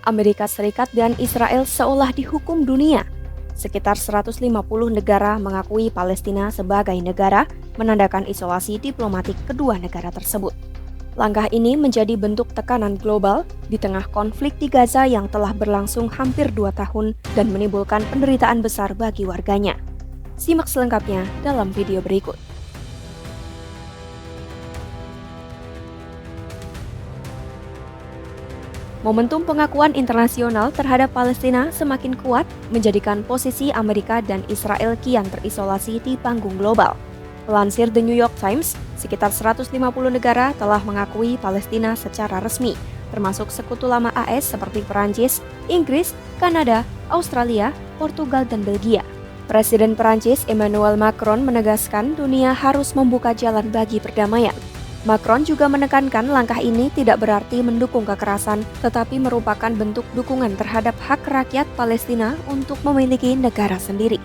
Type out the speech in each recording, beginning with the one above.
Amerika Serikat dan Israel seolah dihukum dunia. Sekitar 150 negara mengakui Palestina sebagai negara, menandakan isolasi diplomatik kedua negara tersebut. Langkah ini menjadi bentuk tekanan global di tengah konflik di Gaza yang telah berlangsung hampir 2 tahun dan menimbulkan penderitaan besar bagi warganya. Simak selengkapnya dalam video berikut. Momentum pengakuan internasional terhadap Palestina semakin kuat, menjadikan posisi Amerika dan Israel kian terisolasi di panggung global. Melansir The New York Times, sekitar 150 negara telah mengakui Palestina secara resmi, termasuk sekutu lama AS seperti Perancis, Inggris, Kanada, Australia, Portugal, dan Belgia. Presiden Perancis Emmanuel Macron menegaskan dunia harus membuka jalan bagi perdamaian. Macron juga menekankan langkah ini tidak berarti mendukung kekerasan, tetapi merupakan bentuk dukungan terhadap hak rakyat Palestina untuk memiliki negara sendiri.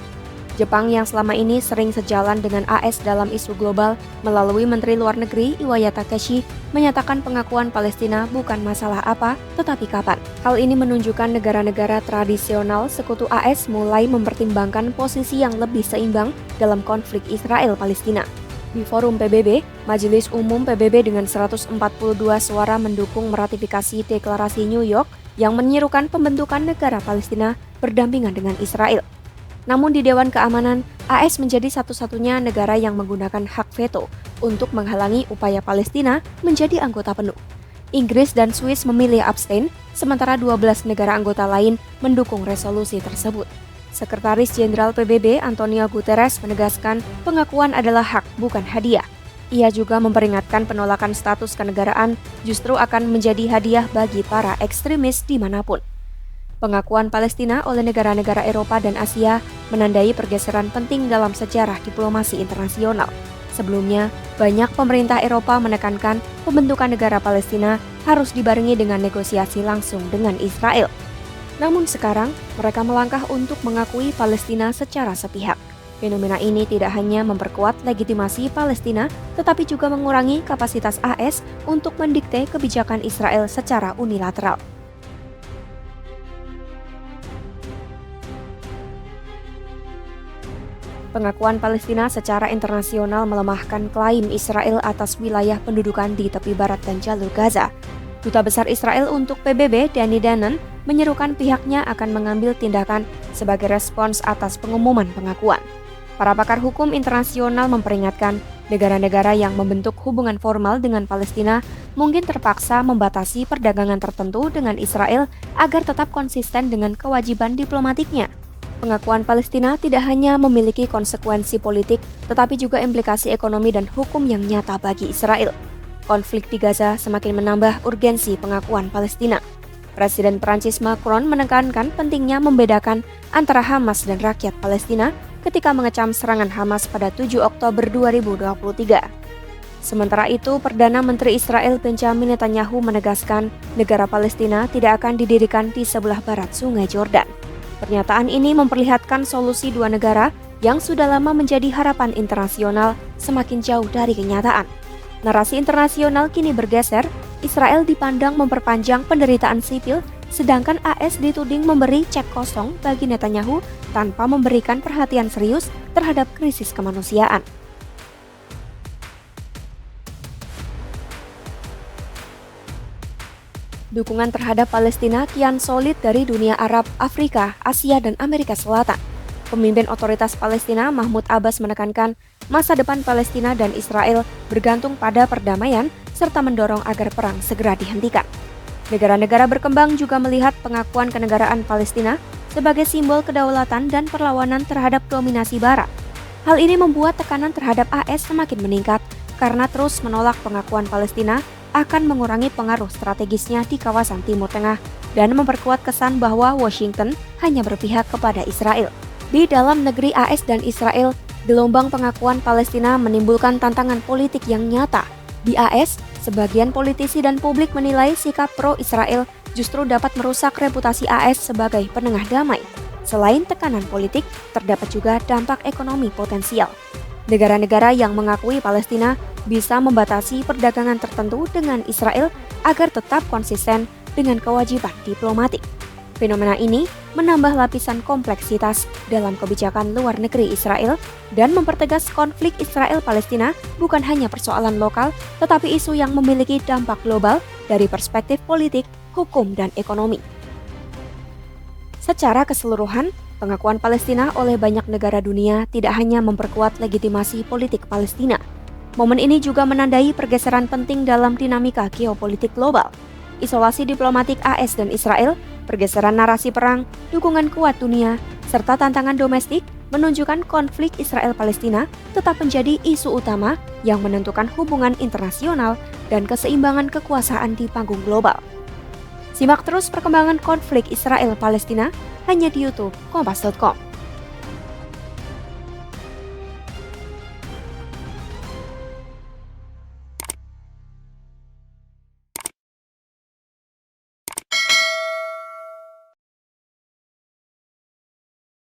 Jepang yang selama ini sering sejalan dengan AS dalam isu global, melalui Menteri Luar Negeri Iwaya Takeshi, menyatakan pengakuan Palestina bukan masalah apa, tetapi kapan. Hal ini menunjukkan negara-negara tradisional sekutu AS mulai mempertimbangkan posisi yang lebih seimbang dalam konflik Israel-Palestina. Di forum PBB, Majelis Umum PBB dengan 142 suara mendukung meratifikasi deklarasi New York yang menyerukan pembentukan negara Palestina berdampingan dengan Israel. Namun di Dewan Keamanan, AS menjadi satu-satunya negara yang menggunakan hak veto untuk menghalangi upaya Palestina menjadi anggota penuh. Inggris dan Swiss memilih abstain, sementara 12 negara anggota lain mendukung resolusi tersebut. Sekretaris Jenderal PBB Antonio Guterres menegaskan pengakuan adalah hak, bukan hadiah. Ia juga memperingatkan penolakan status kenegaraan justru akan menjadi hadiah bagi para ekstremis dimanapun. Pengakuan Palestina oleh negara-negara Eropa dan Asia menandai pergeseran penting dalam sejarah diplomasi internasional. Sebelumnya, banyak pemerintah Eropa menekankan pembentukan negara Palestina harus dibarengi dengan negosiasi langsung dengan Israel. Namun sekarang, mereka melangkah untuk mengakui Palestina secara sepihak. Fenomena ini tidak hanya memperkuat legitimasi Palestina, tetapi juga mengurangi kapasitas AS untuk mendikte kebijakan Israel secara unilateral. Pengakuan Palestina secara internasional melemahkan klaim Israel atas wilayah pendudukan di tepi barat dan jalur Gaza. Duta Besar Israel untuk PBB, Danny Danon, menyerukan pihaknya akan mengambil tindakan sebagai respons atas pengumuman pengakuan. Para pakar hukum internasional memperingatkan negara-negara yang membentuk hubungan formal dengan Palestina mungkin terpaksa membatasi perdagangan tertentu dengan Israel agar tetap konsisten dengan kewajiban diplomatiknya. Pengakuan Palestina tidak hanya memiliki konsekuensi politik, tetapi juga implikasi ekonomi dan hukum yang nyata bagi Israel. Konflik di Gaza semakin menambah urgensi pengakuan Palestina. Presiden Perancis Macron menekankan pentingnya membedakan antara Hamas dan rakyat Palestina ketika mengecam serangan Hamas pada 7 Oktober 2023. Sementara itu, Perdana Menteri Israel Benjamin Netanyahu menegaskan negara Palestina tidak akan didirikan di sebelah barat Sungai Jordan. Pernyataan ini memperlihatkan solusi dua negara yang sudah lama menjadi harapan internasional semakin jauh dari kenyataan. Narasi internasional kini bergeser, Israel dipandang memperpanjang penderitaan sipil, sedangkan AS dituding memberi cek kosong bagi Netanyahu tanpa memberikan perhatian serius terhadap krisis kemanusiaan. Dukungan terhadap Palestina kian solid dari dunia Arab, Afrika, Asia, dan Amerika Selatan. Pemimpin otoritas Palestina Mahmud Abbas menekankan masa depan Palestina dan Israel bergantung pada perdamaian serta mendorong agar perang segera dihentikan. Negara-negara berkembang juga melihat pengakuan kenegaraan Palestina sebagai simbol kedaulatan dan perlawanan terhadap dominasi Barat. Hal ini membuat tekanan terhadap AS semakin meningkat karena terus menolak pengakuan Palestina akan mengurangi pengaruh strategisnya di kawasan Timur Tengah dan memperkuat kesan bahwa Washington hanya berpihak kepada Israel. Di dalam negeri AS dan Israel, gelombang pengakuan Palestina menimbulkan tantangan politik yang nyata. Di AS, sebagian politisi dan publik menilai sikap pro-Israel justru dapat merusak reputasi AS sebagai penengah damai. Selain tekanan politik, terdapat juga dampak ekonomi potensial. Negara-negara yang mengakui Palestina bisa membatasi perdagangan tertentu dengan Israel agar tetap konsisten dengan kewajiban diplomatik. Fenomena ini menambah lapisan kompleksitas dalam kebijakan luar negeri Israel dan mempertegas konflik Israel-Palestina bukan hanya persoalan lokal, tetapi isu yang memiliki dampak global dari perspektif politik, hukum, dan ekonomi. Secara keseluruhan, pengakuan Palestina oleh banyak negara dunia tidak hanya memperkuat legitimasi politik Palestina. Momen ini juga menandai pergeseran penting dalam dinamika geopolitik global. Isolasi diplomatik AS dan Israel, pergeseran narasi perang, dukungan kuat dunia, serta tantangan domestik menunjukkan konflik Israel-Palestina tetap menjadi isu utama yang menentukan hubungan internasional dan keseimbangan kekuasaan di panggung global. Simak terus perkembangan konflik Israel-Palestina hanya di YouTube Kompas.com.